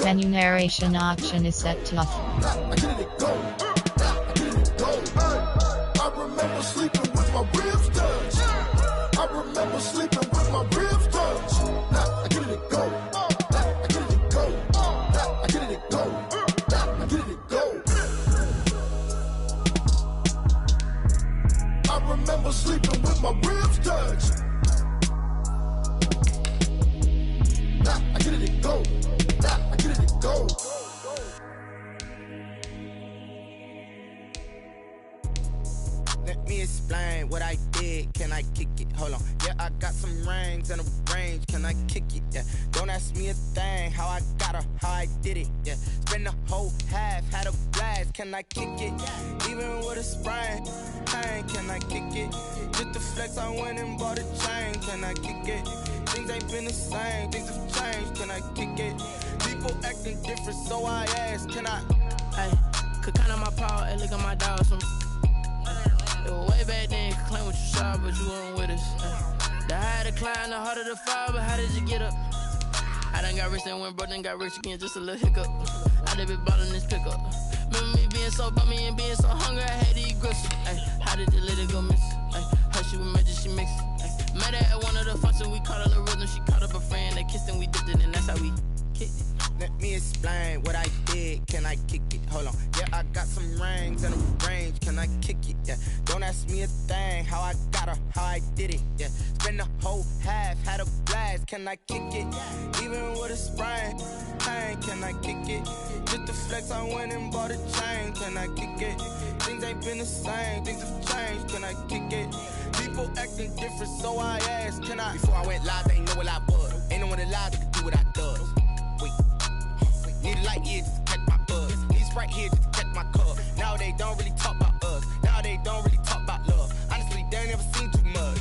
Remuneration option is set to off. I get it go. I get it go. I remember sleeping with my ribs touched. I remember sleeping with my ribs touched. I get it go. I get it go. I get it go. I get it go. I remember sleeping with my ribs touched. I get it go. I get it go. Let me explain what I did. Can I kick it? Hold on. Yeah, I got some rings and a range. Can I kick it? Yeah. Don't ask me a thing. How I got her, how I did it. Yeah. Spend the whole half, had a blast. Can I kick it? Even with a sprain. Pain, can I kick it? Just the flex, I went and bought a chain. Can I kick it? Things ain't been the same. Things have changed. Can I kick it? People acting different, so I ask. Can I? Hey, could count on my power. Hey, look at my dogs from. It was way back then, could claim what you saw, but you weren't with us. The higher the climb, the harder the fall, but how did you get up? I done got rich and went broke, then got rich again, just a little hiccup. I done been ballin' this pickup. Remember me being so bummy and being so hungry, I had to eat gristle. Ay, how did the lady go miss? Ay, her she was magic, she mixed. Ay, met her at one of the functions, we caught her the rhythm, she caught up a friend, they kissed and we dipped it, and that's how we kicked it. Let me explain what I did. Can I kick it? Hold on. Yeah, I got some rings and a range. Can I kick it? Yeah. Don't ask me a thing. How I got her, how I did it. Yeah. Spend the whole half, had a blast. Can I kick it? Even with a sprain. Pain, can I kick it? Just the flex, I went and bought a chain. Can I kick it? Things ain't been the same. Things have changed. Can I kick it? People acting different, so I asked. Can I? Before I went live, they ain't know what I was. Ain't no one alive that could do what I does. Wait. Need a light here just to catch my buzz. Need Sprite here just to catch my cup. Now they don't really talk about us. Now they don't really talk about love. Honestly, they ain't never seen too much.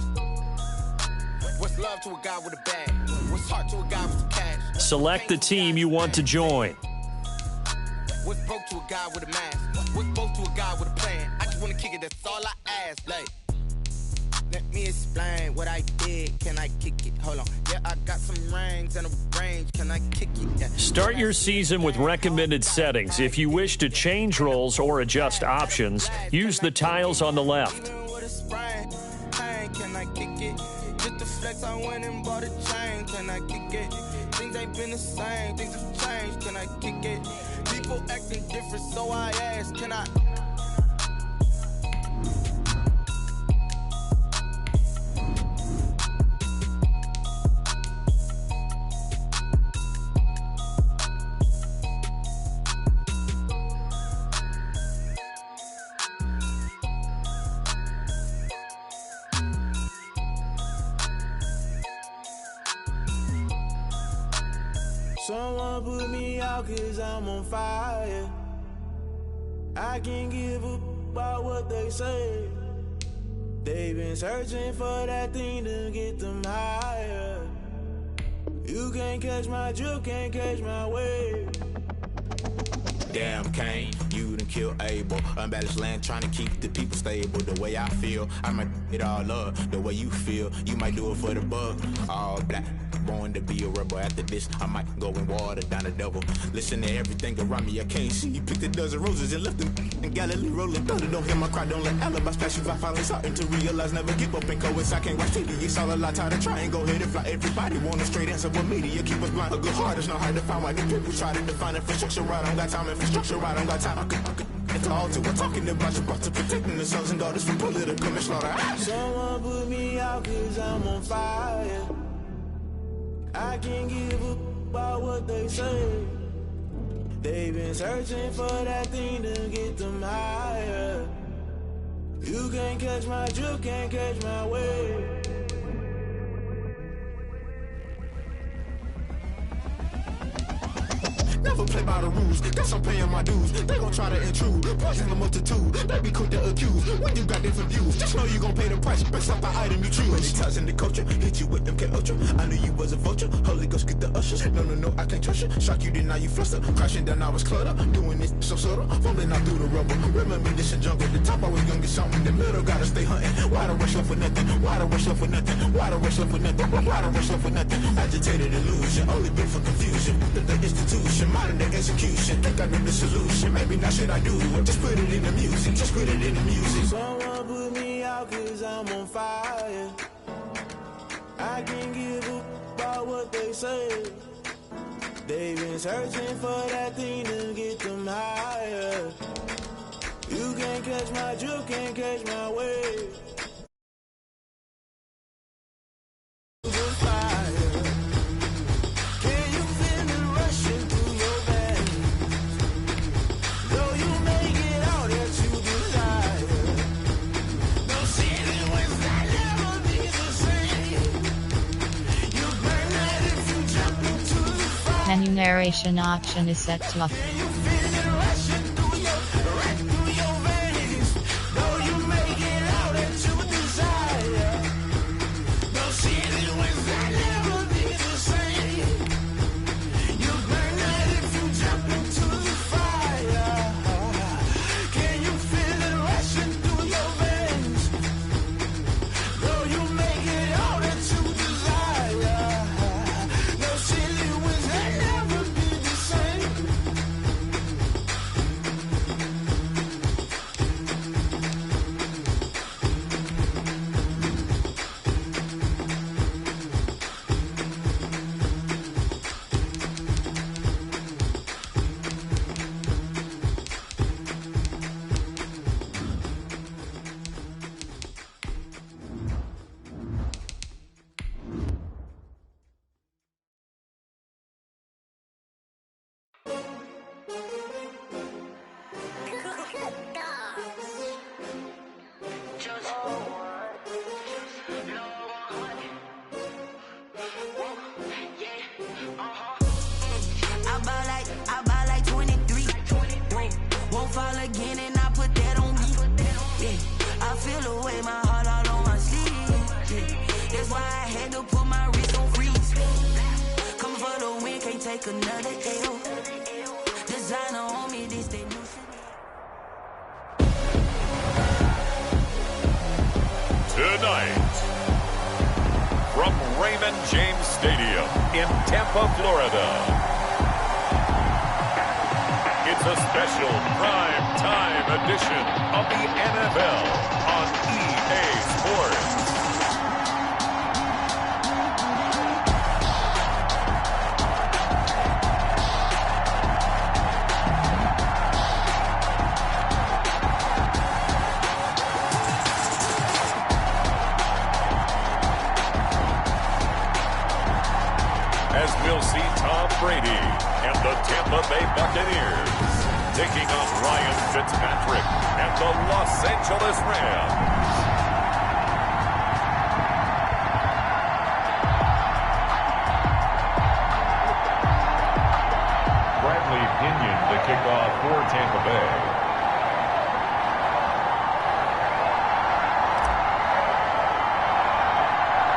What's love to a guy with a bag? What's heart to a guy with some cash? Select the team you want to join. What's broke to a guy with a mask? What's both to a guy with a plan? I just wanna kick it, that's all I ask. Like, let me explain what I did. Can I kick it? Hold on. Yeah, I got some rings and a range. Can I kick it? Yeah. Start your season with recommended settings. If you wish to change roles or adjust options, use the tiles on the left. Can I kick it? Just the flex, I went and bought a chain. Can I kick it? Things ain't been the same. Things have changed. Can I kick it? People acting different, so I ask. Can I? Someone put me out cause I'm on fire. I can't give up about what they say. They've been searching for that thing to get them higher. You can't catch my drift, can't catch my wave. Damn Kane, you done killed Abel. Unbalanced land trying to keep the people stable. The way I feel, I might it all up. The way you feel, you might do it for the buck. All black, born to be a rebel. After this, I might go and water down the devil. Listen to everything around me, I can't see. Picked a dozen roses and left them in Galilee rolling thunder. Don't hear my cry, don't let alibis pass you. I finally starting to realize, never give up and coincide. I can't watch TV, it's all a lot. Time to try and go ahead and fly. Everybody want a straight answer, but media keep us blind. A good heart is not hard to find. Why the people try to define infrastructure right? I don't got time, infrastructure right, I don't got time. I could it's all to. We're talking about you brought to protecting the sons and daughters from political manslaughter. Someone put me out cause I'm on fire. I can't give up about what they say. They've been searching for that thing to get them higher. You can't catch my drift, can't catch my wave. Never play by the rules, guess I'm paying my dues. They gon' try to intrude, poison the multitude. They be quick to accuse. We you got different views. Just know you gon' pay the price based off the item you choose. Many times in the culture, hit you with them K-Ultra. I knew you was a vulture. Holy Ghost get the ushers. No, I can't trust you. Shock you, then now you fluster. Crashing down, I was clutter. Doing this so subtle. Fumbling out through the rubble. Remember this in jungle. The top I was young and something. The middle gotta stay hunting. Why the rush up for nothing? Why the rush up for nothing? Why the rush up for nothing? Why the rush up for nothing? Agitated illusion. Only built for confusion. The institution. Modern day execution. Think I know the solution. Maybe not shit I do. Just put it in the music. Just put it in the music. Someone put me out 'cause I'm on fire. I can't give up about what they say. They've been searching for that thing to get them higher. You can't catch my drift, can't catch my wave. Menu narration option is set to off. I buy like 23. Won't fall again and I put that on me. Yeah, I feel the way, my heart all on my sleeve. Yeah, that's why I had to put my wrist on freeze. Coming for the win, can't take another L. Designer on me, this they new shit. Tonight, from Raymond James Stadium in Tampa, Florida, it's a special prime time edition of the NFL on EA Sports. As we'll see Tom Brady and the Tampa Bay Buccaneers taking on Ryan Fitzpatrick and the Los Angeles Rams. Bradley Pinion the kickoff for Tampa Bay.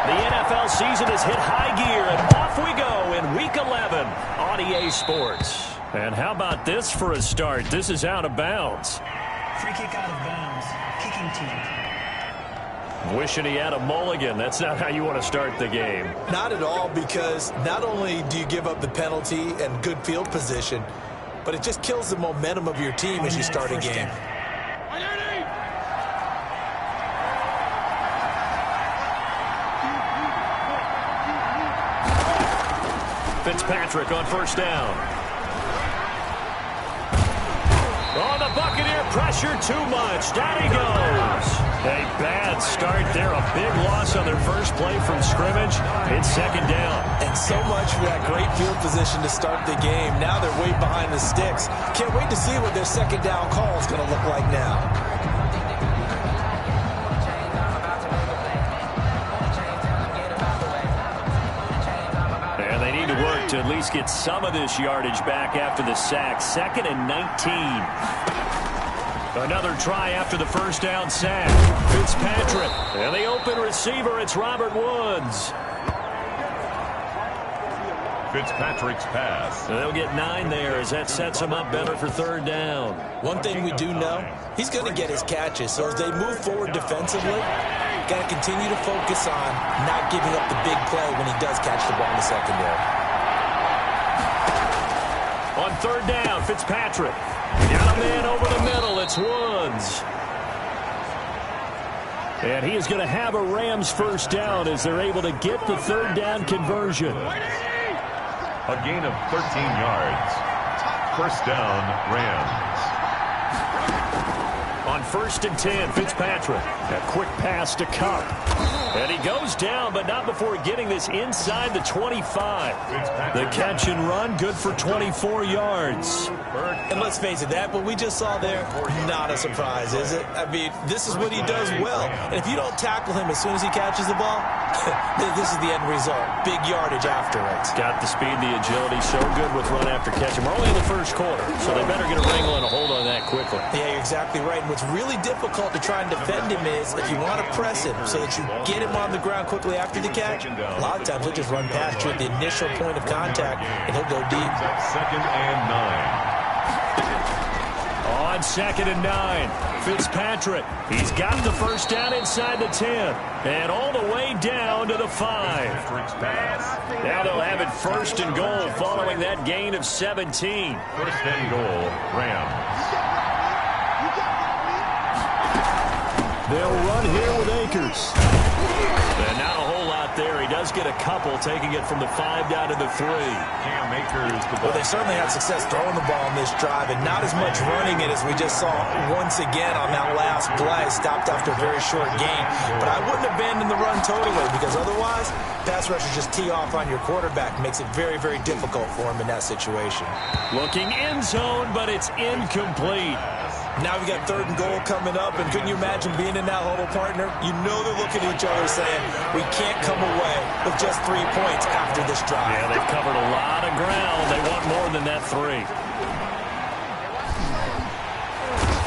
The NFL season has hit high gear, and off we go in Week 11 on EA Sports. And how about this for a start? This is out of bounds. Free kick out of bounds. Kicking team. Wishing he had a mulligan. That's not how you want to start the game. Not at all, because not only do you give up the penalty and good field position, but it just kills the momentum of your team as you start a game. Fitzpatrick on first down. Oh, the Buccaneer pressure too much. Down he goes. A bad start there. A big loss on their first play from scrimmage. It's second down. And so much for that great field position to start the game. Now they're way behind the sticks. Can't wait to see what their second down call is going to look like now. To at least get some of this yardage back after the sack. 2nd and 19. Another try after the first down sack. Fitzpatrick. And the open receiver, it's Robert Woods. Fitzpatrick's pass. So they'll get 9 there as that sets him up better for third down. One thing we do know, he's going to get his catches. So as they move forward defensively, got to continue to focus on not giving up the big play when he does catch the ball in the secondary. On third down, Fitzpatrick. Got a man over the middle. It's Woods. And he is going to have a Rams first down as they're able to get the third down conversion. A gain of 13 yards. First down, Rams. On 1st and 10, Fitzpatrick. A quick pass to Cup. And he goes down, but not before getting this inside the 25. The catch and run, good for 24 yards. And let's face it, that what we just saw there, not a surprise, is it? I mean, this is what he does well. And if you don't tackle him as soon as he catches the ball, this is the end result. Big yardage afterwards. Got the speed, the agility, so good with run after catch. And we're only in the first quarter, so they better get a wrangle and a hold on that quickly. Yeah, you're exactly right. And what's really difficult to try and defend him is if you want to press him so that you get him on the ground quickly after the catch, a lot of times he'll just run past you at the initial point of contact, and he'll go deep. 2nd and 9. On 2nd and 9, Fitzpatrick. He's got the first down inside the 10 and all the way down to the 5. Now they'll have it 1st and goal following that gain of 17. 1st and goal, Rams. They'll run here with Akers. And not a whole lot there. He does get a couple, taking it from the 5 down to the 3. Cam Akers. Well, they certainly had success throwing the ball on this drive, and not as much running it as we just saw once again on that last play. Stopped after a very short gain. But I wouldn't abandon the run totally, because otherwise, pass rushers just tee off on your quarterback. Makes it very, very difficult for him in that situation. Looking end zone, but it's incomplete. Now we got 3rd and goal coming up, and couldn't you imagine being in that huddle, partner? You know they're looking at each other saying, we can't come away with just 3 points after this drive. Yeah, they've covered a lot of ground. They want more than that 3.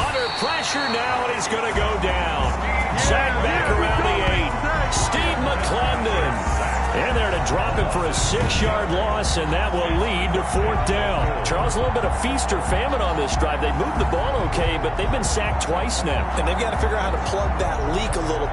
Under pressure now, and he's going to go down. Sacked back around the 8. Steve McClendon. And they're to drop him for a 6-yard loss, and that will lead to 4th down. Charles, a little bit of feast or famine on this drive. They moved the ball okay, but they've been sacked twice now. And they've got to figure out how to plug that leak a little.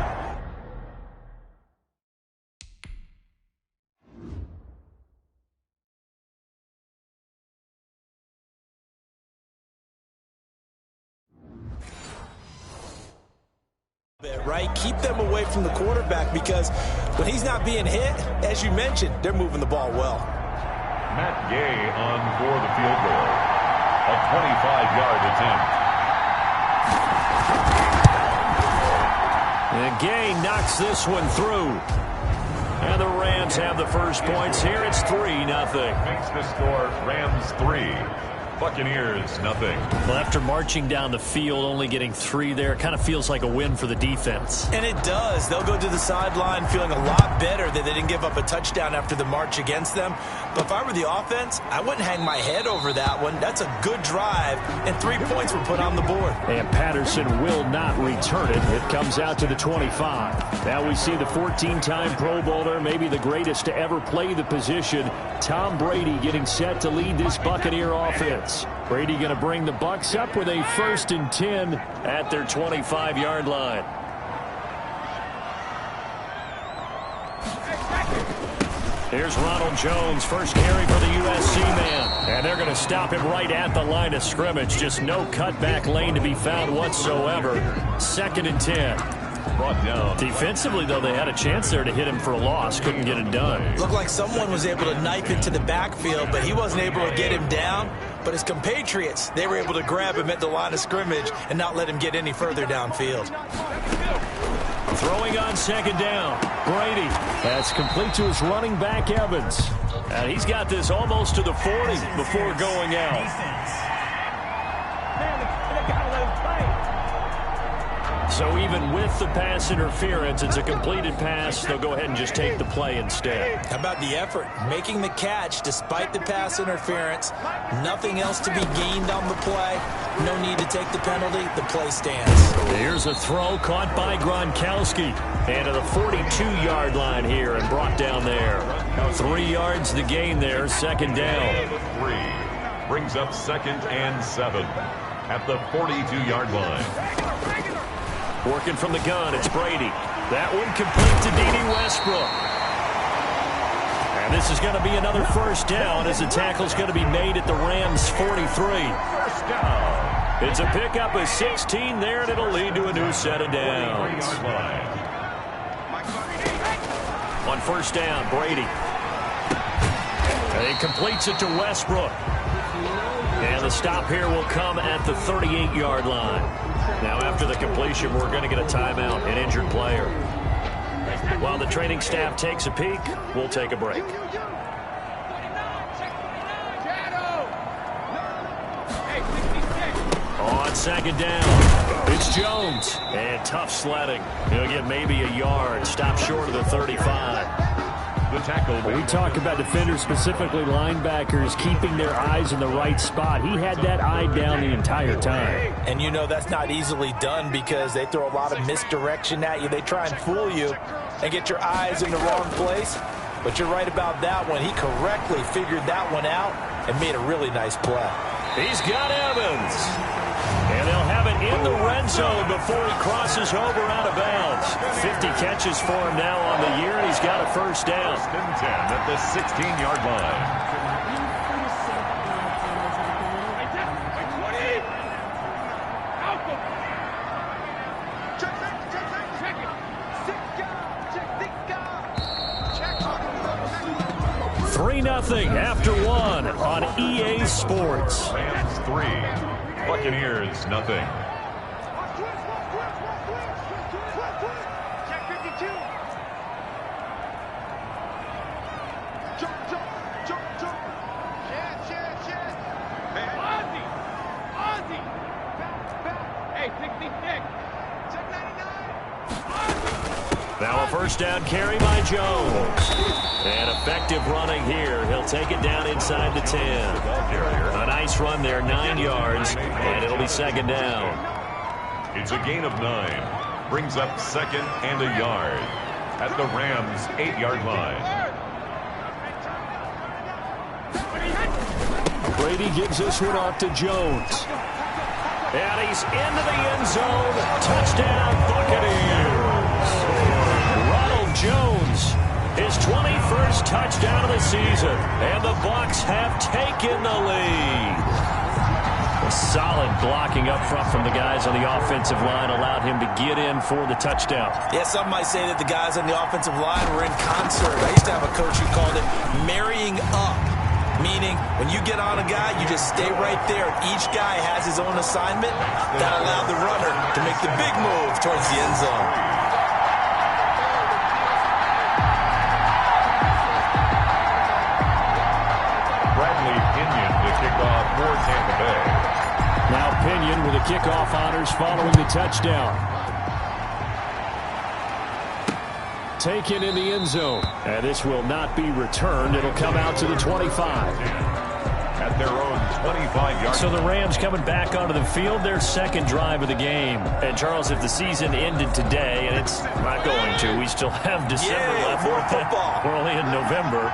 Right? Keep them away from the quarterback, because when he's not being hit, as you mentioned, they're moving the ball well. Matt Gay on for the field goal. A 25-yard attempt. And Gay knocks this one through. And the Rams have the first points here. It's 3-0. Makes the score Rams 3. Buccaneers, nothing. Well, after marching down the field, only getting 3 there, it kind of feels like a win for the defense. And it does. They'll go to the sideline feeling a lot better that they didn't give up a touchdown after the march against them. But if I were the offense, I wouldn't hang my head over that one. That's a good drive, and 3 points were put on the board. And Patterson will not return it. It comes out to the 25. Now we see the 14-time Pro Bowler, maybe the greatest to ever play the position, Tom Brady, getting set to lead this Buccaneer offense. Brady going to bring the Bucs up with a 1st and 10 at their 25-yard line. Here's Ronald Jones, first carry for the USC man. And they're going to stop him right at the line of scrimmage. Just no cutback lane to be found whatsoever. 2nd and 10. Brought down. Defensively, though, they had a chance there to hit him for a loss. Couldn't get it done. Looked like someone was able to knife into the backfield, but he wasn't able to get him down. But his compatriots, they were able to grab him at the line of scrimmage and not let him get any further downfield. Throwing on 2nd down. Brady. That's complete to his running back, Evans. And he's got this almost to the 40 before going out. So even with the pass interference, it's a completed pass. They'll go ahead and just take the play instead. How about the effort? Making the catch despite the pass interference. Nothing else to be gained on the play. no need to take the penalty. The play stands. Here's a throw caught by Gronkowski. And to the 42-yard line here and brought down there. 3 yards the gain there, second down. 3 brings up 2nd and 7 at the 42-yard line. Working from the gun, it's Brady. That one complete to D.D. Westbrook. And this is going to be another first down as the tackle's going to be made at the Rams' 43. First down. It's a pickup of 16 there, and it'll lead to a new set of downs. On first down, Brady. And he completes it to Westbrook. And the stop here will come at the 38-yard line. Now, after the completion, we're going to get a timeout, an injured player. While the training staff takes a peek, we'll take a break. On second down, it's Jones. And tough sledding. He'll get maybe a yard. Stop short of the 35. The tackle. We talk about defenders, specifically linebackers, keeping their eyes in the right spot. He had that eye down the entire time. And you know that's not easily done because they throw a lot of misdirection at you. They try and fool you and get your eyes in the wrong place. But you're right about that one. He correctly figured that one out and made a really nice play. He's got Evans. And they'll have it in the red zone before he crosses over out of bounds. 50 catches for him now on the year, and he's got a first down. 1st and 10 at the 16-yard line. Nothing after one on EA Sports. Rams 3, Buccaneers nothing. Check 52. Jump. Yes. Ozzy. Back. Hey, 66. Check 99. Now a first down carry by Jones. And effective running here. He'll take it down inside the 10. A nice run there, 9 yards, and it'll be second down. It's a gain of 9. Brings up 2nd and a yard at the Rams' 8-yard line. Brady gives this one off to Jones. And he's into the end zone. Touchdown, Buccaneers. Ronald Jones. His 21st touchdown of the season, and the Bucs have taken the lead. A solid blocking up front from the guys on the offensive line allowed him to get in for the touchdown. Yeah, some might say that the guys on the offensive line were in concert. I used to have a coach who called it marrying up, meaning when you get on a guy, you just stay right there. Each guy has his own assignment. That allowed the runner to make the big move towards the end zone. For Tampa Bay. Now Pinion with the kickoff honors following the touchdown. Taken in the end zone. And this will not be returned. It'll come out to the 25. At their own 25-yard. So the Rams coming back onto the field, their second drive of the game. And Charles, if the season ended today, and it's not going to, we still have December left. More football. We're only in November,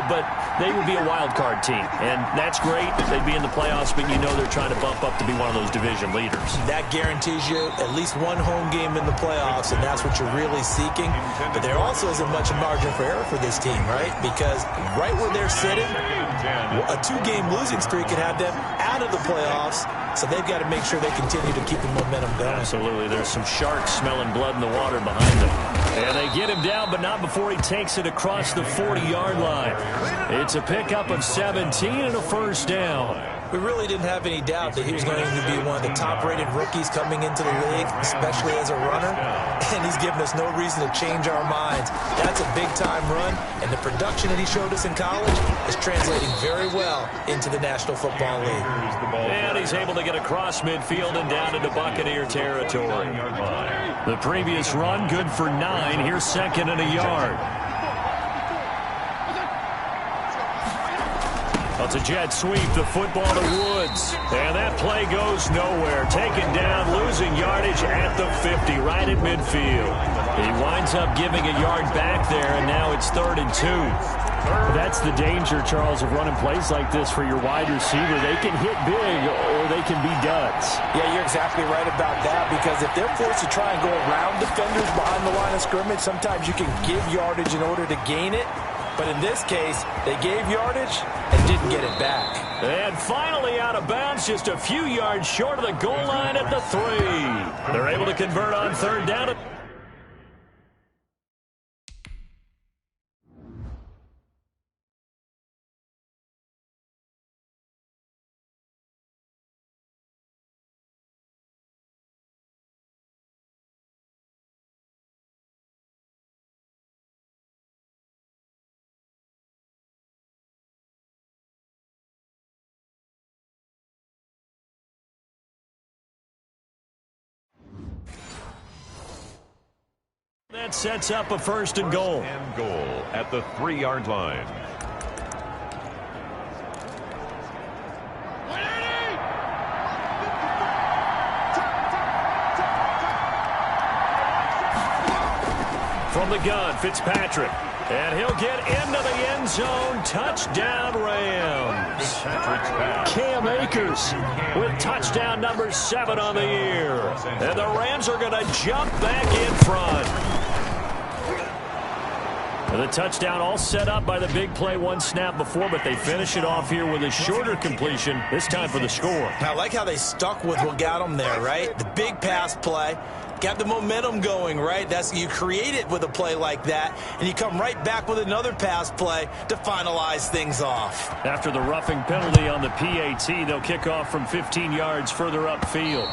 but they would be a wild card team, and that's great. They'd be in the playoffs, but you know they're trying to bump up to be one of those division leaders. That guarantees you at least one home game in the playoffs, and that's what you're really seeking. But there also isn't much margin for error for this team, right? Because right where they're sitting, a 2-game losing streak could have them out of the playoffs, so they've got to make sure they continue to keep the momentum going. Absolutely. There's some sharks smelling blood in the water behind them. And they get him down, but not before he takes it across the 40-yard line. It's a pickup of 17 and a first down. We really didn't have any doubt that he was going to be one of the top-rated rookies coming into the league, especially as a runner. And he's given us no reason to change our minds. That's a big-time run, and the production that he showed us in college is translating very well into the National Football League. And he's able to get across midfield and down into Buccaneer territory. The previous run, good for 9. Here's second and a yard. Well, it's a jet sweep, the football to Woods. And that play goes nowhere. Taken down, losing yardage at the 50, right at midfield. He winds up giving a yard back there, and now it's 3rd and 2. That's the danger, Charles, of running plays like this for your wide receiver. They can hit big or they can be duds. Yeah, you're exactly right about that, because if they're forced to try and go around defenders behind the line of scrimmage, sometimes you can give yardage in order to gain it. But in this case, they gave yardage and didn't get it back. And finally out of bounds, just a few yards short of the goal line at the 3. They're able to convert on 3rd down. That sets up a 1st and goal. And goal at the 3-yard line. From the gun, Fitzpatrick. And he'll get into the end zone. Touchdown, Rams. Cam Akers with touchdown number 7 on the year. And the Rams are going to jump back in front. And the touchdown all set up by the big play 1 snap before, but they finish it off here with a shorter completion, this time for the score. I like how they stuck with what got them there, right? The big pass play. Got the momentum going, right? You create it with a play like that, and you come right back with another pass play to finalize things off. After the roughing penalty on the PAT, they'll kick off from 15 yards further upfield.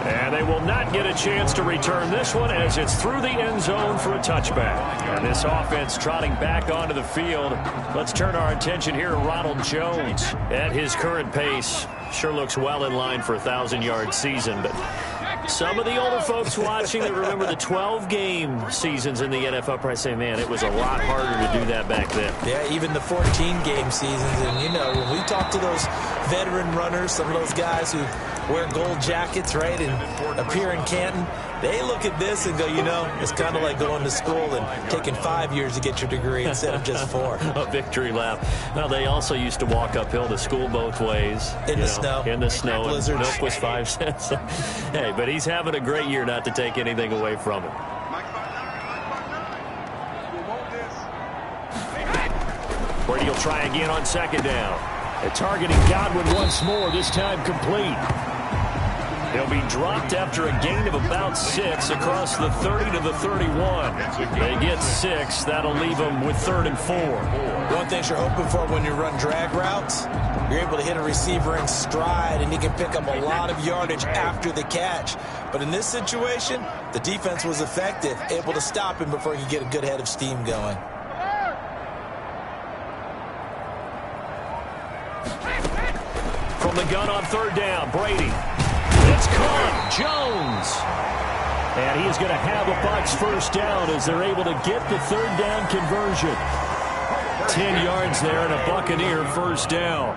And they will not get a chance to return this one as it's through the end zone for a touchback. And this offense trotting back onto the field. Let's turn our attention here to Ronald Jones. At his current pace, sure looks well in line for a 1,000-yard season, but some of the older folks watching that remember the 12-game seasons in the NFL probably say, man, it was a lot harder to do that back then. Yeah, even the 14-game seasons. And, you know, when we talk to those veteran runners, some of those guys who wear gold jackets, right, and appear in Canton, they look at this and go, you know, it's kind of like going to school and taking 5 years to get your degree instead of just 4. A victory lap. Well, they also used to walk uphill to school both ways. In the snow. In the snow. Blizzards. Milk was 5 cents. Hey, but he's having a great year, not to take anything away from him. Brady will try again on 2nd down. And targeting Godwin once more, this time complete. He'll be dropped after a gain of about 6 across the 30 to the 31. They get 6. That'll leave them with 3rd and 4. One thing you're hoping for when you run drag routes, you're able to hit a receiver in stride, and he can pick up a lot of yardage after the catch. But in this situation, the defense was effective, able to stop him before he could get a good head of steam going. From the gun on 3rd down, Brady. It's caught. Jones. And he is going to have a Bucs 1st down as they're able to get the 3rd down conversion. 10 yards there and a Buccaneer 1st down.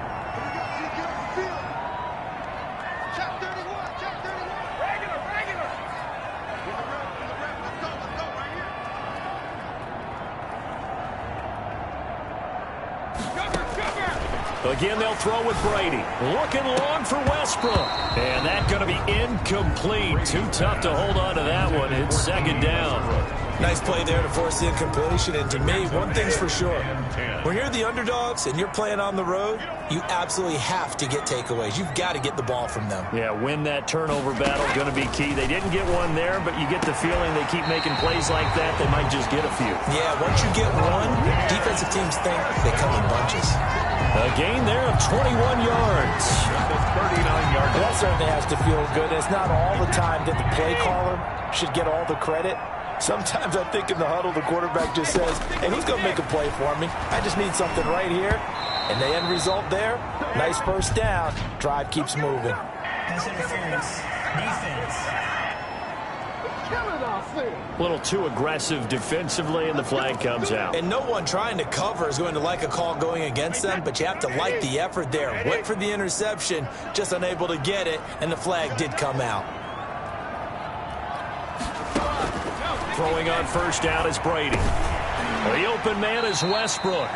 Again, they'll throw with Brady. Looking long for Westbrook. And that's going to be incomplete. Too tough to hold on to that one. It's 2nd down. Nice play there to force the incompletion. And to me, one thing's for sure. When you're the underdogs and you're playing on the road, you absolutely have to get takeaways. You've got to get the ball from them. Yeah, win that turnover battle, going to be key. They didn't get one there, but you get the feeling they keep making plays like that, they might just get a few. Yeah, once you get one, defensive teams think they come in bunches. A gain there of 21 yards. 39-yard. That certainly has to feel good. It's not all the time that the play caller should get all the credit. Sometimes I think in the huddle, the quarterback just says, hey, who's going to make a play for me? I just need something right here. And the end result there, nice 1st down. Drive keeps moving. Pass interference. Defense. A little too aggressive defensively, and the flag comes out. And no one trying to cover is going to like a call going against them, but you have to like the effort there. Went for the interception, just unable to get it, and the flag did come out. Throwing on first down is Brady. The open man is Westbrook.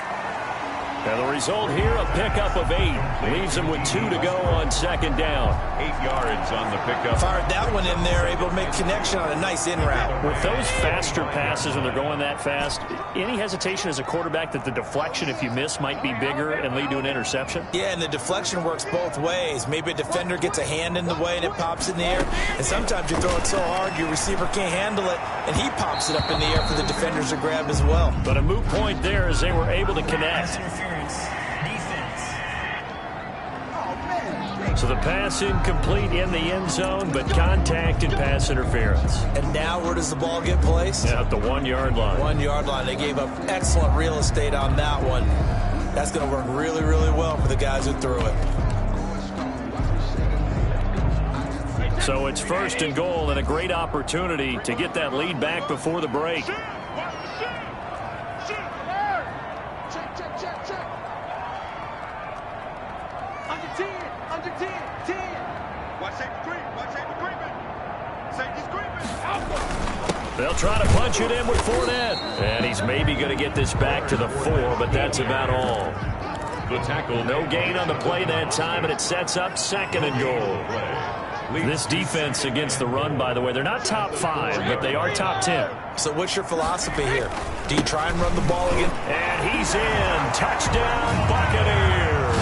And the result here, a pickup of 8. Leaves him with 2 to go on second down. 8 yards on the pickup. Fired that one in there, able to make connection on a nice in route. With those faster passes when they're going that fast, any hesitation as a quarterback that the deflection, if you miss, might be bigger and lead to an interception? Yeah, and the deflection works both ways. Maybe a defender gets a hand in the way and it pops in the air. And sometimes you throw it so hard your receiver can't handle it, and he pops it up in the air for the defenders to grab as well. But a moot point there as they were able to connect. So the pass incomplete in the end zone, but contact and pass interference. And now where does the ball get placed? Yeah, at the 1 yard line. 1 yard line. They gave up excellent real estate on that one. That's going to work really, really well for the guys who threw it. So it's first and goal, and a great opportunity to get that lead back before the break. They'll try to punch it in with Fournette. And he's maybe going to get this back to the 4, but that's about all. The tackle. No gain on the play that time, and it sets up second and goal. This defense against the run, by the way, they're not top 5, but they are top 10. So what's your philosophy here? Do you try and run the ball again? And he's in. Touchdown, Buccaneers.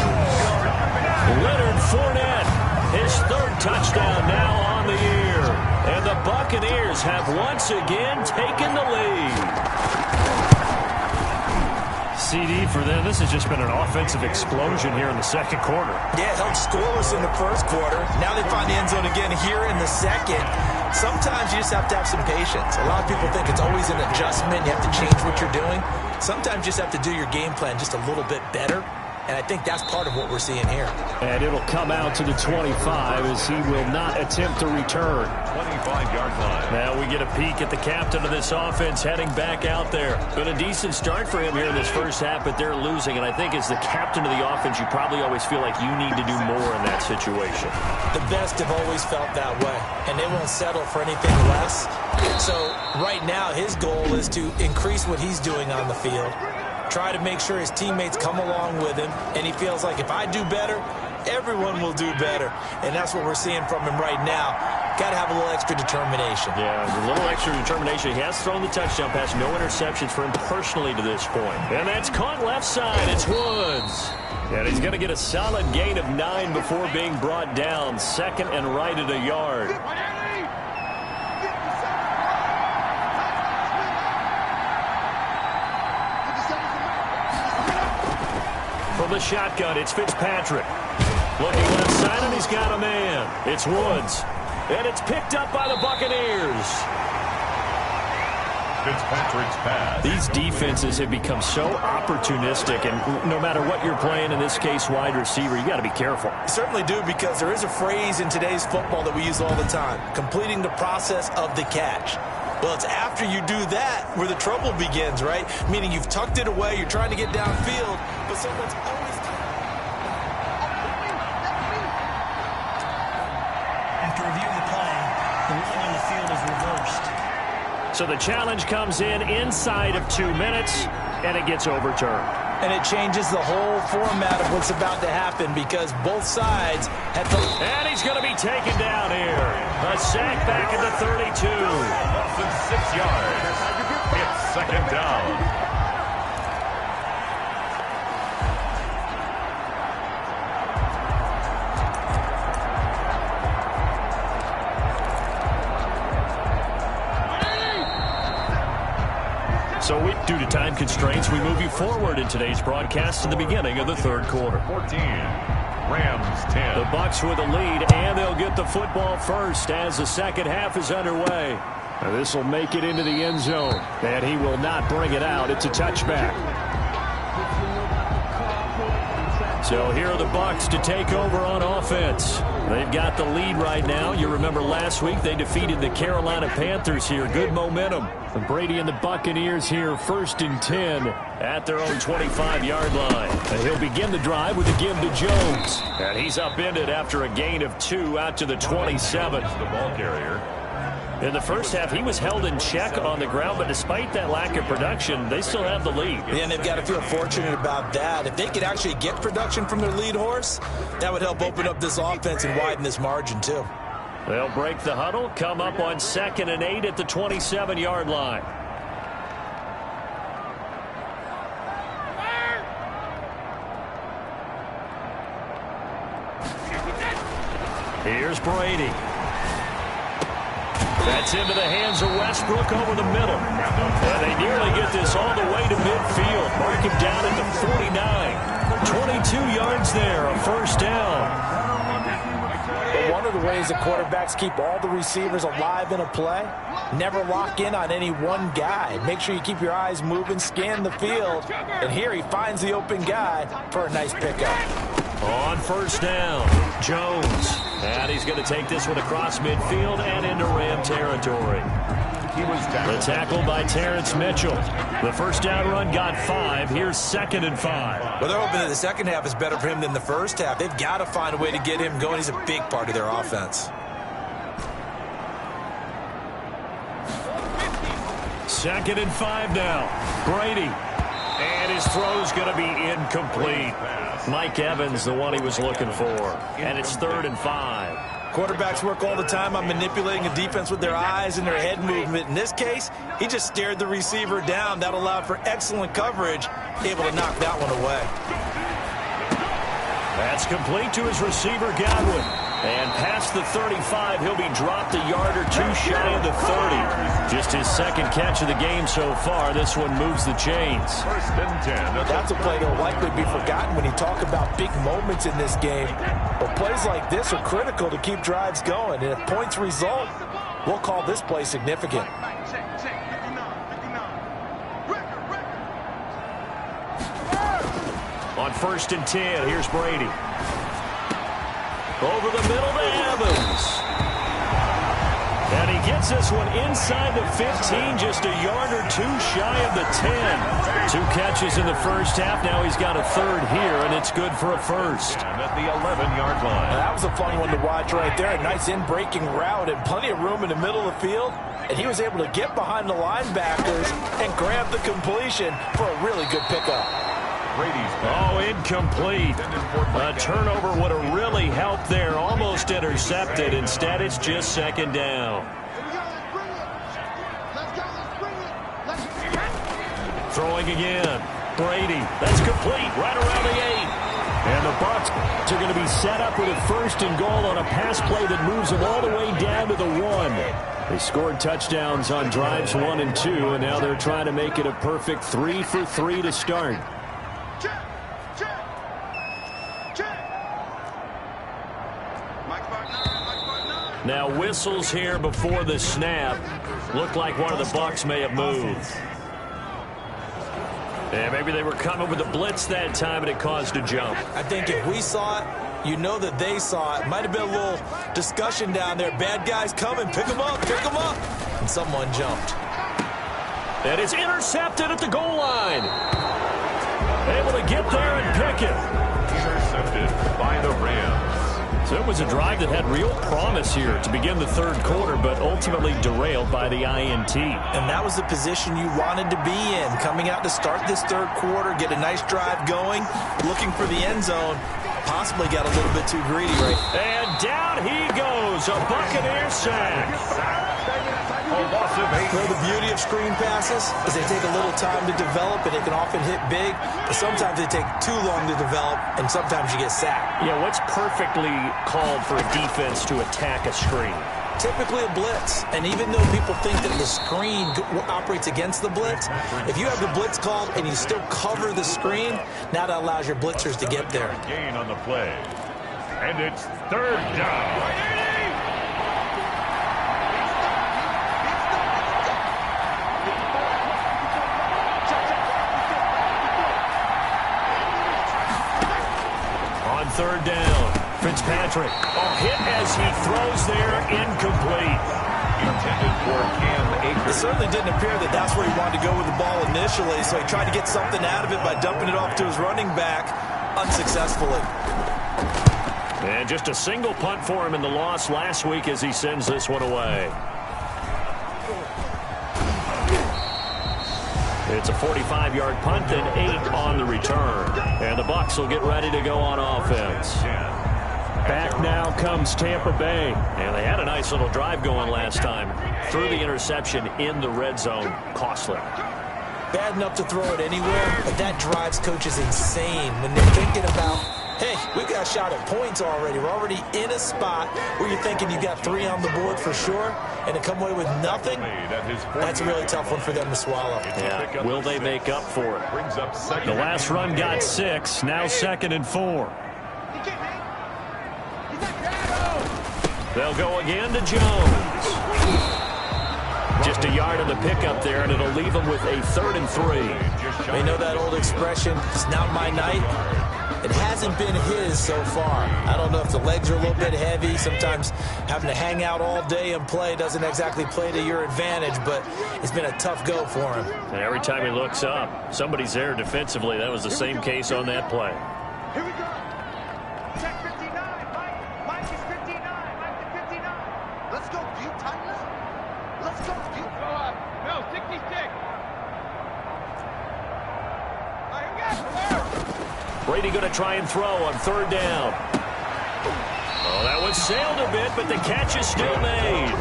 Leonard Fournette, his 3rd touchdown now on the year. And the Buccaneers have once again taken the lead. CD for them. This has just been an offensive explosion here in the second quarter. Yeah, it held scoreless in the first quarter. Now they find the end zone again here in the second. Sometimes you just have to have some patience. A lot of people think it's always an adjustment. You have to change what you're doing. Sometimes you just have to do your game plan just a little bit better. And I think that's part of what we're seeing here. And it'll come out to the 25 as he will not attempt to return. 25-yard line. Now we get a peek at the captain of this offense heading back out there. Been a decent start for him here in this first half, but they're losing. And I think as the captain of the offense, you probably always feel like you need to do more in that situation. The best have always felt that way, and they won't settle for anything less. So right now his goal is to increase what he's doing on the field. Try to make sure his teammates come along with him, and he feels like if I do better, everyone will do better. And that's what we're seeing from him right now. Got to have a little extra determination. Yeah, a little extra determination. He has thrown the touchdown pass. No interceptions for him personally to this point. And that's caught left side. It's Woods. And he's going to get a solid gain of 9 before being brought down. Second and right at a yard. From the shotgun, it's Fitzpatrick. Looking left side, and he's got a man. It's Woods. And it's picked up by the Buccaneers. Fitzpatrick's pass. These defenses have become so opportunistic, and no matter what you're playing, in this case wide receiver, you got to be careful. Certainly do, because there is a phrase in today's football that we use all the time, completing the process of the catch. Well, it's after you do that where the trouble begins, right? Meaning you've tucked it away, you're trying to get downfield, but someone's always... After reviewing the play, the ruling on the field is reversed. So the challenge comes in inside of 2 minutes, and it gets overturned. And it changes the whole format of what's about to happen, because both sides have to... And he's going to be taken down here. A sack back at the 32. Less than 6 yards. It's second down. So due to time constraints, we move you forward in today's broadcast to the beginning of the third quarter. 14, Rams 10. The Bucs with the lead, and they'll get the football first as the second half is underway. This will make it into the end zone, and he will not bring it out. It's a touchback. So here are the Bucs to take over on offense. They've got the lead right now. You remember last week they defeated the Carolina Panthers here. Good momentum. And Brady and the Buccaneers here, 1st and 10 at their own 25-yard line. And he'll begin the drive with a give to Jones. And he's upended after a gain of 2 out to the 27. The ball carrier. In the first half, he was held in check on the ground, but despite that lack of production, they still have the lead. Yeah, and they've got to feel fortunate about that. If they could actually get production from their lead horse, that would help open up this offense and widen this margin, too. They'll break the huddle, come up on 2nd and 8 at the 27-yard line. Here's Brady. That's into the hands of Westbrook over the middle. And they nearly get this all the way to midfield. Mark him down at the 49. 22 yards there, a 1st down. But one of the ways that quarterbacks keep all the receivers alive in a play, never lock in on any one guy. Make sure you keep your eyes moving, scan the field. And here he finds the open guy for a nice pickup. On 1st down, Jones. And he's going to take this one across midfield and into Ram territory. The tackle by Terrence Mitchell. The 1st down run got 5. Here's 2nd and 5. Well, they're hoping that the second half is better for him than the first half. They've got to find a way to get him going. He's a big part of their offense. 2nd and 5 now. Brady. And his throw's going to be incomplete. Mike Evans, the one he was looking for. And it's 3rd and 5. Quarterbacks work all the time on manipulating a defense with their eyes and their head movement. In this case, he just stared the receiver down. That allowed for excellent coverage, able to knock that one away. That's complete to his receiver, Godwin. And past the 35, he'll be dropped a yard or 2 shy of the 30. Just his 2nd catch of the game so far. This one moves the chains. 1st and 10. That's a play that will likely be forgotten when you talk about big moments in this game. But plays like this are critical to keep drives going. And if points result, we'll call this play significant. On 1st and 10, here's Brady. Over the middle to Evans. And he gets this one inside the 15, just a yard or 2 shy of the 10. 2 catches in the first half. Now he's got a 3rd here, and it's good for a 1st. And at the 11-yard line. That was a fun one to watch right there. A nice in-breaking route and plenty of room in the middle of the field. And he was able to get behind the linebackers and grab the completion for a really good pickup. Oh, incomplete. A turnover would have really helped there. Almost intercepted. Instead, it's just 2nd down. Throwing again. Brady. That's complete. Right around the 8. And the Bucs are going to be set up with a 1st and goal on a pass play that moves them all the way down to the 1. They scored touchdowns on drives 1 and 2, and now they're trying to make it a perfect 3 for 3 to start. Now whistles here before the snap. Looked like one of the Bucs may have moved. And maybe they were coming with a blitz that time and it caused a jump. I think if we saw it, you know that they saw it. Might have been a little discussion down there. Bad guys coming. Pick them up. Pick them up. And someone jumped. And it's intercepted at the goal line. Able to get there and pick it. Intercepted by the Rams. So it was a drive that had real promise here to begin the 3rd quarter, but ultimately derailed by the INT. And that was the position you wanted to be in. Coming out to start this 3rd quarter, get a nice drive going, looking for the end zone. Possibly got a little bit too greedy, right? And down he goes, a Buccaneer sack. Well, the beauty of screen passes is they take a little time to develop, and they can often hit big, but sometimes they take too long to develop, and sometimes you get sacked. Yeah, what's perfectly called for a defense to attack a screen? Typically a blitz, and even though people think that the screen operates against the blitz, if you have the blitz called and you still cover the screen, now that allows your blitzers to get there. Gain on the play. And it's 3rd down. Fitzpatrick. Oh, hit as he throws there, incomplete. Intended for Cam Akers. It certainly didn't appear that that's where he wanted to go with the ball initially, so he tried to get something out of it by dumping it off to his running back unsuccessfully. And just a single punt for him in the loss last week as he sends this one away. It's a 45-yard punt and 8 on the return. And the Bucs will get ready to go on offense. Back now comes Tampa Bay. And they had a nice little drive going last time. Threw the interception in the red zone. Costly. Bad enough to throw it anywhere, but that drives coaches insane when they're thinking about, hey, we got a shot at points already. We're already in a spot where you're thinking you got 3 on the board for sure, and to come away with nothing, that's a really tough one for them to swallow. Yeah, will they make up for it? The last run got 6, now 2nd and 4. They'll go again to Jones. Just a yard on the pickup there, and it'll leave them with a 3rd and 3. They know that old expression, it's not my night. It hasn't been his so far. I don't know if the legs are a little bit heavy. Sometimes having to hang out all day and play doesn't exactly play to your advantage, but it's been a tough go for him. And every time he looks up, somebody's there defensively. That was the same case on that play. Here we go. Check 59. Mike is 59. Mike is 59. Let's go, deep tight left. Let's go, deep. Go up. No, 66. All right, here we go. Brady going to try and throw on 3rd down. Oh, that one sailed a bit, but the catch is still made.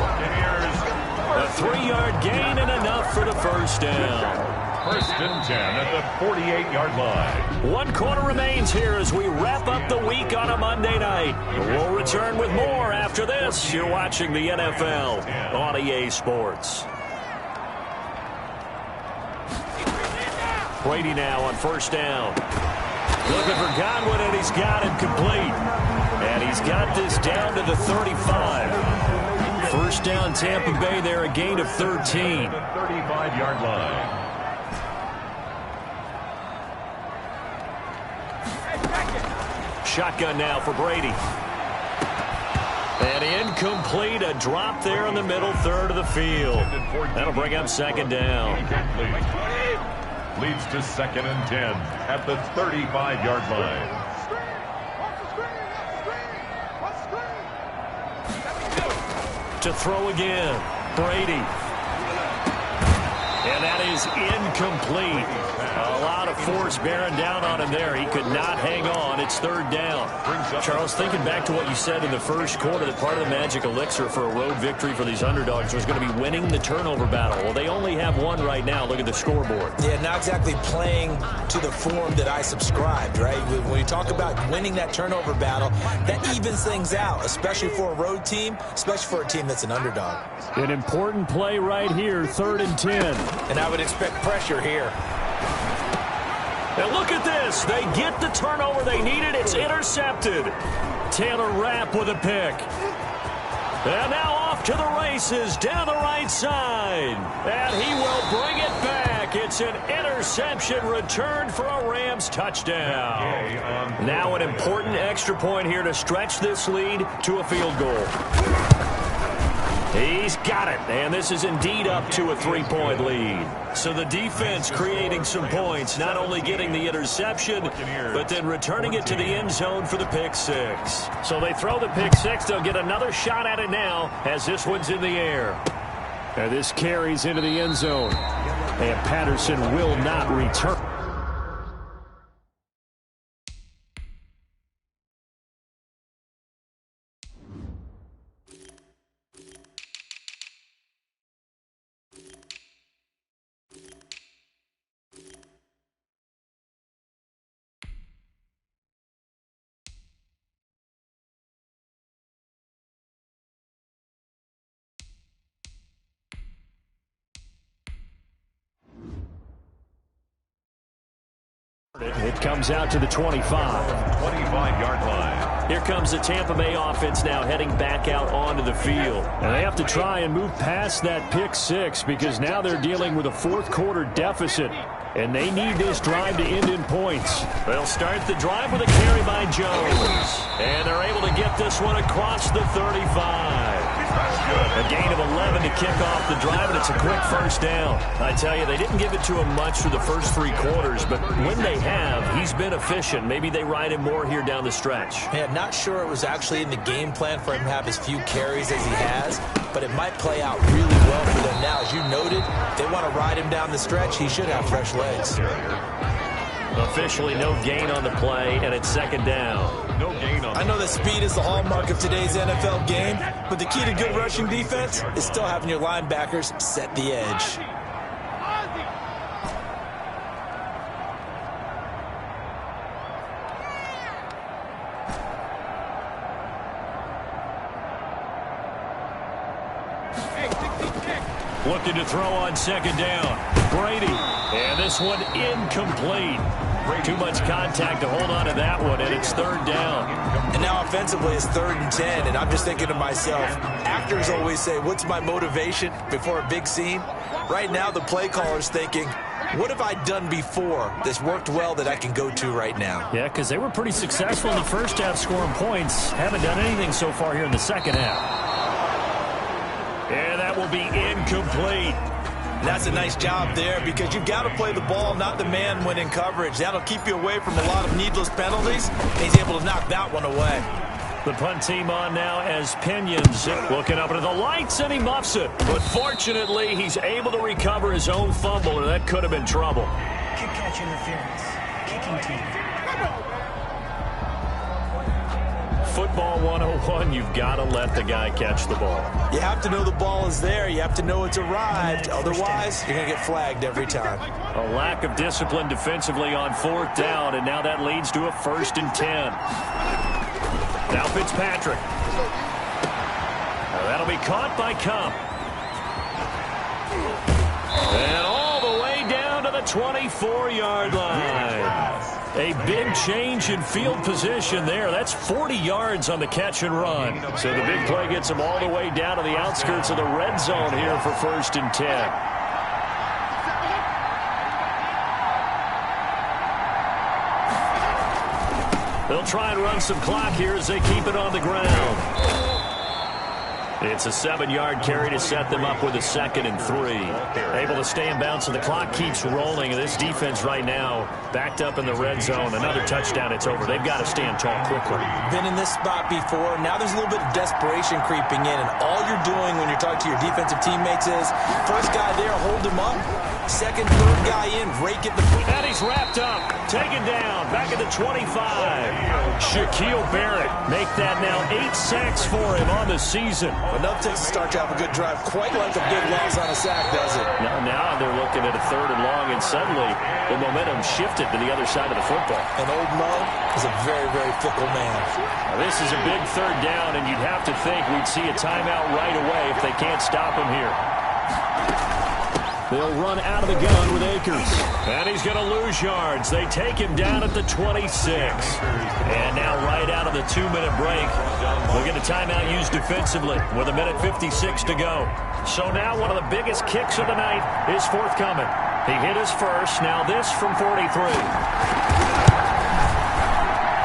A 3-yard gain and enough for the 1st down. 1st and 10 at the 48-yard line. 1 quarter remains here as we wrap up the week on a Monday night. We'll return with more after this. You're watching the NFL on EA Sports. Brady now on 1st down. Looking for Godwin, and he's got him complete. And he's got this down to the 35. 1st down, Tampa Bay there, a gain of 13. The 35-yard line. Shotgun now for Brady. And incomplete, a drop there in the middle 3rd of the field. That'll bring up 2nd down. Leads to 2nd and 10 at the 35-yard line. To throw again, Brady. And that is incomplete. A lot of force bearing down on him there. He could not hang on. It's 3rd down. Charles, thinking back to what you said in the 1st quarter, that part of the magic elixir for a road victory for these underdogs was going to be winning the turnover battle. Well, they only have one right now. Look at the scoreboard. Yeah, not exactly playing to the form that I subscribed, right? When you talk about winning that turnover battle, that evens things out, especially for a road team, especially for a team that's an underdog. An important play right here, 3rd and 10. And I would expect pressure here. And look at this. They get the turnover they needed. It's intercepted. Taylor Rapp with a pick. And now off to the races down the right side. And he will bring it back. It's an interception returned for a Rams touchdown. Now an important extra point here to stretch this lead to a field goal. He's got it, and this is indeed up to a 3-point lead. So the defense creating some points, not only getting the interception, but then returning it to the end zone for the pick 6. So they throw the pick 6. They'll get another shot at it now as this one's in the air. And this carries into the end zone, and Patterson will not return. It comes out to the 25. 25-yard line. Here comes the Tampa Bay offense now heading back out onto the field. And they have to try and move past that pick six because now they're dealing with a fourth-quarter deficit. And they need this drive to end in points. They'll start the drive with a carry by Jones. And they're able to get this one across the 35. A gain of 11 to kick off the drive, and it's a quick first down. I tell you, they didn't give it to him much through the first three quarters, but when they have, he's been efficient. Maybe they ride him more here down the stretch. Man, not sure it was actually in the game plan for him to have as few carries as he has, but it might play out really well for them now. As you noted, they want to ride him down the stretch. He should have fresh legs. Officially no gain on the play, and it's second down. No gain on. I know that speed is the hallmark of today's NFL game, but the key to good rushing defense is still having your linebackers set the edge. Looking to throw on second down. Brady. And this one incomplete. Too much contact to hold on to that one, and it's third down. And now offensively it's 3rd and 10, and I'm just thinking to myself, actors always say, what's my motivation before a big scene? Right now the play caller's thinking, what have I done before that's worked well that I can go to right now? Yeah, because they were pretty successful in the first half scoring points. Haven't done anything so far here in the second half. And that will be incomplete. That's a nice job there because you've got to play the ball, not the man when in coverage. That'll keep you away from a lot of needless penalties. He's able to knock that one away. The punt team on now as Pinions looking up into the lights, and he muffs it. But fortunately, he's able to recover his own fumble, and that could have been trouble. Kick catch interference. Kicking team. Football 101, you've got to let the guy catch the ball. You have to know the ball is there. You have to know it's arrived. Otherwise, you're going to get flagged every time. A lack of discipline defensively on fourth down, and now that leads to a 1st and 10. Now Fitzpatrick. Now that'll be caught by Kump. And all the way down to the 24-yard line. A big change in field position there. That's 40 yards on the catch and run. So the big play gets him all the way down to the outskirts of the red zone here for 1st and 10. They'll try and run some clock here as they keep it on the ground. It's a 7-yard carry to set them up with a 2nd and 3. Able to stay in bounds, so the clock keeps rolling. This defense right now backed up in the red zone. Another touchdown, it's over. They've got to stand tall quickly. Been in this spot before. Now there's a little bit of desperation creeping in, and all you're doing when you're talking to your defensive teammates is, first guy there, hold him up. Second, third guy in, rake it. And he's wrapped up, taken down, back at the 25. Shaquille Barrett make that now 8 sacks for him on the season. Enough takes to start to have a good drive, quite like a big loss on a sack, does it? Now they're looking at a 3rd and long, and suddenly the momentum shifted to the other side of the football. And old Mo is a very, very fickle man. Now, this is a big 3rd down, and you'd have to think we'd see a timeout right away if they can't stop him here. They'll run out of the gun with Akers. And he's going to lose yards. They take him down at the 26. And now right out of the 2-minute break, we'll get a timeout used defensively with 1:56 to go. So now one of the biggest kicks of the night is forthcoming. He hit his first. Now this from 43.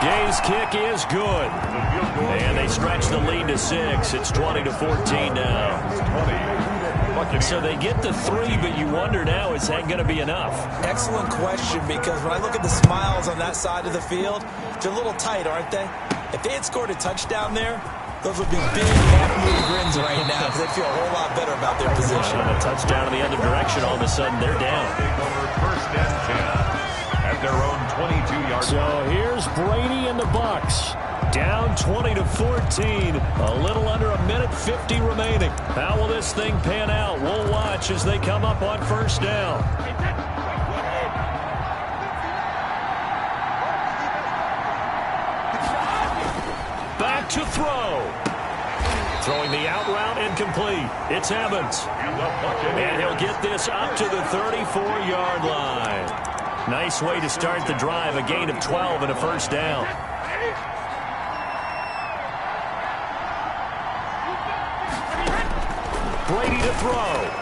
Gay's kick is good. And they stretch the lead to 6. It's 20-14 now. So they get the 3, but you wonder now, is that going to be enough? Excellent question, because when I look at the smiles on that side of the field, they're a little tight, aren't they? If they had scored a touchdown there, those would be big half-moon grins right now, because they'd feel a whole lot better about their position. And a touchdown in the other direction, all of a sudden they're down. 1st and 10 at their own 22-yard line. So here's Brady and the Bucs. Down 20-14, a little under 1:50 remaining. How will this thing pan out? We'll watch as they come up on 1st down. Back to throw. Throwing the out route incomplete. It's Evans. And he'll get this up to the 34-yard line. Nice way to start the drive, a gain of 12 and a 1st down. Brady to throw.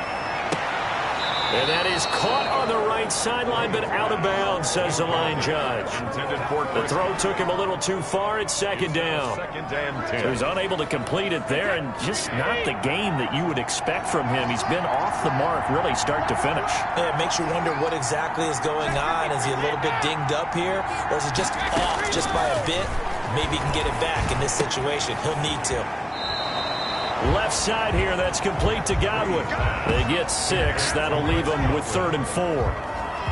And that is caught on the right sideline, but out of bounds, says the line judge. The throw took him a little too far. It's second down. So he was unable to complete it there, and just not the game that you would expect from him. He's been off the mark, really, start to finish. Yeah, it makes you wonder what exactly is going on. Is he a little bit dinged up here, or is it just off just by a bit? Maybe he can get it back in this situation. He'll need to. Left side here, that's complete to Godwin. They get 6. That'll leave them with 3rd and 4.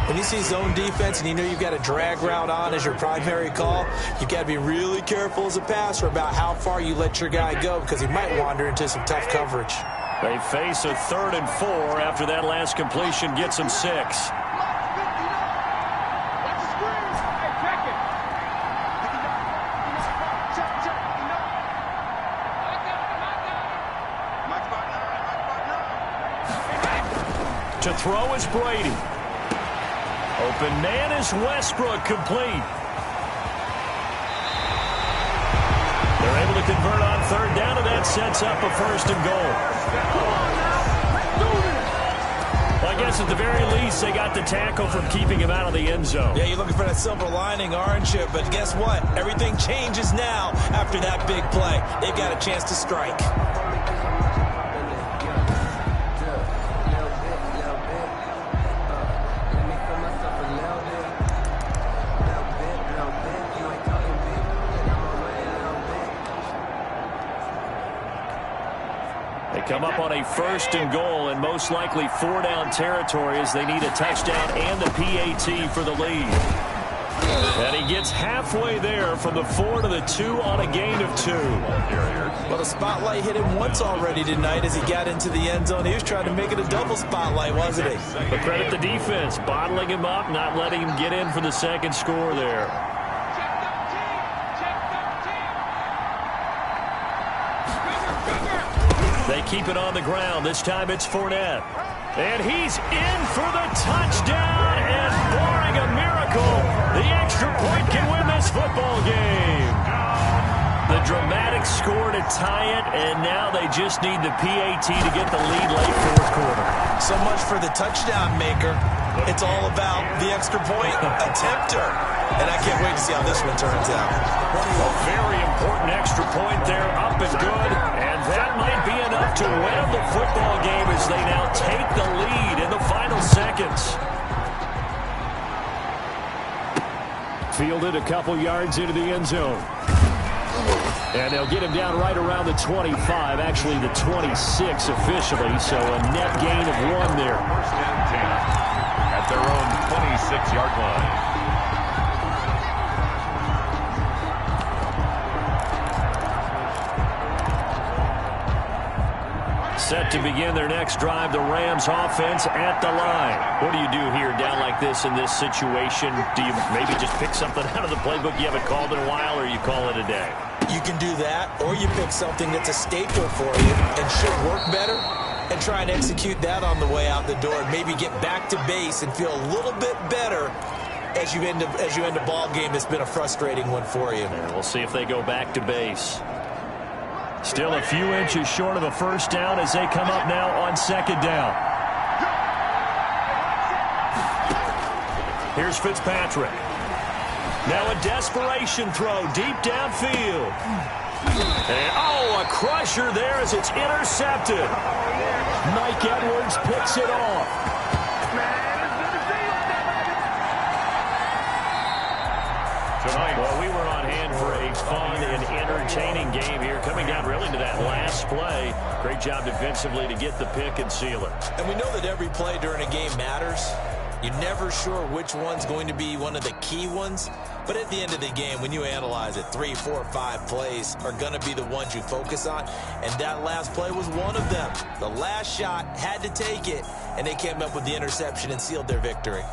When you see zone defense and you know you've got a drag route on as your primary call, you've got to be really careful as a passer about how far you let your guy go because he might wander into some tough coverage. They face a 3rd and 4 after that last completion gets them 6. To throw is Brady. Open man is Westbrook, complete. They're able to convert on 3rd down, and that sets up a 1st and goal. Well, I guess at the very least, they got the tackle from keeping him out of the end zone. Yeah, you're looking for that silver lining, aren't you? But guess what? Everything changes now after that big play. They've got a chance to strike. Come up on a 1st and goal and most likely 4-down territory as they need a touchdown and the PAT for the lead. And he gets halfway there from the 4 to the 2 on a gain of 2. Well, the spotlight hit him once already tonight as he got into the end zone. He was trying to make it a double spotlight, wasn't he? But credit the defense, bottling him up, not letting him get in for the 2nd score there. They keep it on the ground. This time it's Fournette. And he's in for the touchdown. And barring a miracle, the extra point can win this football game. The dramatic score to tie it, and now they just need the PAT to get the lead late 4th quarter. So much for the touchdown maker. It's all about the extra point attempter. And I can't wait to see how this one turns out. A very important extra point there, up and good. And that might be enough to win the football game as they now take the lead in the final seconds. Fielded a couple yards into the end zone. And they'll get him down right around the 25, actually the 26 officially, so a net gain of 1 there. First and 10 at their own 26-yard line. Set to begin their next drive, the Rams offense at the line. What do you do here down like this in this situation? Do you maybe just pick something out of the playbook you haven't called in a while, or you call it a day? You can do that, or you pick something that's a staple for you and should work better and try and execute that on the way out the door and maybe get back to base and feel a little bit better as you end a ball game that's been a frustrating one for you. And we'll see if they go back to base. Still a few inches short of a 1st down as they come up now on 2nd down. Here's Fitzpatrick. Now a desperation throw deep downfield. And, a crusher there as it's intercepted. Mike Edwards picks it off. Tonight, well, we were on hand for a fun and entertaining game here, coming down really to that last play. Great job defensively to get the pick and seal it. And we know that every play during a game matters. You're never sure which one's going to be one of the key ones. But at the end of the game, when you analyze it, 3, 4, 5 plays are going to be the ones you focus on. And that last play was one of them. The last shot had to take it, and they came up with the interception and sealed their victory.